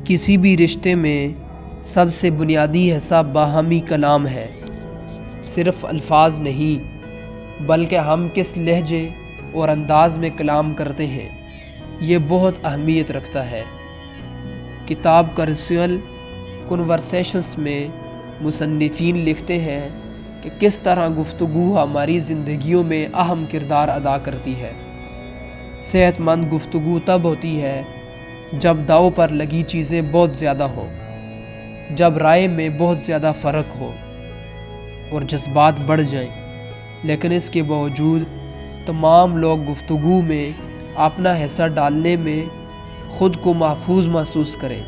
کسی بھی رشتے میں سب سے بنیادی حصہ باہمی کلام ہے، صرف الفاظ نہیں بلکہ ہم کس لہجے اور انداز میں کلام کرتے ہیں یہ بہت اہمیت رکھتا ہے۔ کتاب کیژول کنورسیشنز میں مصنفین لکھتے ہیں کہ کس طرح گفتگو ہماری زندگیوں میں اہم کردار ادا کرتی ہے۔ صحت مند گفتگو تب ہوتی ہے جب داؤ پر لگی چیزیں بہت زیادہ ہوں، جب رائے میں بہت زیادہ فرق ہو اور جذبات بڑھ جائیں، لیکن اس کے باوجود تمام لوگ گفتگو میں اپنا حصہ ڈالنے میں خود کو محفوظ محسوس کریں۔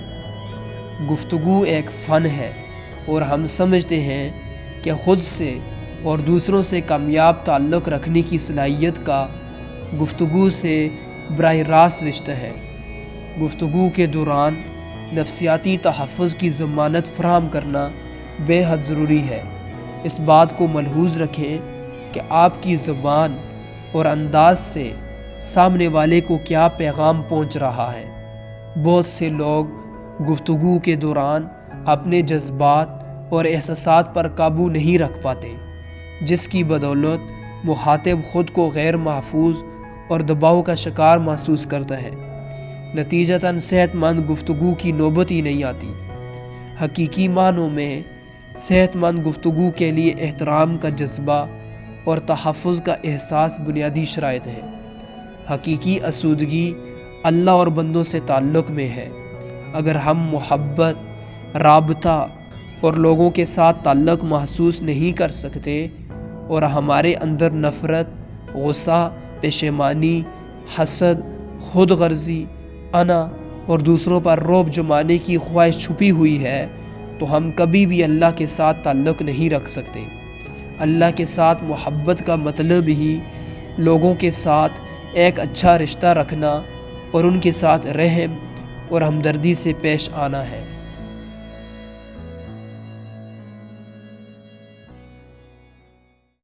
گفتگو ایک فن ہے اور ہم سمجھتے ہیں کہ خود سے اور دوسروں سے کامیاب تعلق رکھنے کی صلاحیت کا گفتگو سے براہ راست رشتہ ہے۔ گفتگو کے دوران نفسیاتی تحفظ کی ضمانت فراہم کرنا بے حد ضروری ہے۔ اس بات کو ملحوظ رکھیں کہ آپ کی زبان اور انداز سے سامنے والے کو کیا پیغام پہنچ رہا ہے۔ بہت سے لوگ گفتگو کے دوران اپنے جذبات اور احساسات پر قابو نہیں رکھ پاتے، جس کی بدولت مخاطب خود کو غیر محفوظ اور دباؤ کا شکار محسوس کرتا ہے۔ نتیجتاً صحت مند گفتگو کی نوبت ہی نہیں آتی۔ حقیقی معنوں میں صحت مند گفتگو کے لیے احترام کا جذبہ اور تحفظ کا احساس بنیادی شرائط ہے۔ حقیقی آسودگی اللہ اور بندوں سے تعلق میں ہے۔ اگر ہم محبت، رابطہ اور لوگوں کے ساتھ تعلق محسوس نہیں کر سکتے اور ہمارے اندر نفرت، غصہ، پشیمانی، حسد، خود غرضی، انا اور دوسروں پر رعب جمانے کی خواہش چھپی ہوئی ہے تو ہم کبھی بھی اللہ کے ساتھ تعلق نہیں رکھ سکتے۔ اللہ کے ساتھ محبت کا مطلب ہی لوگوں کے ساتھ ایک اچھا رشتہ رکھنا اور ان کے ساتھ رحم اور ہمدردی سے پیش آنا ہے۔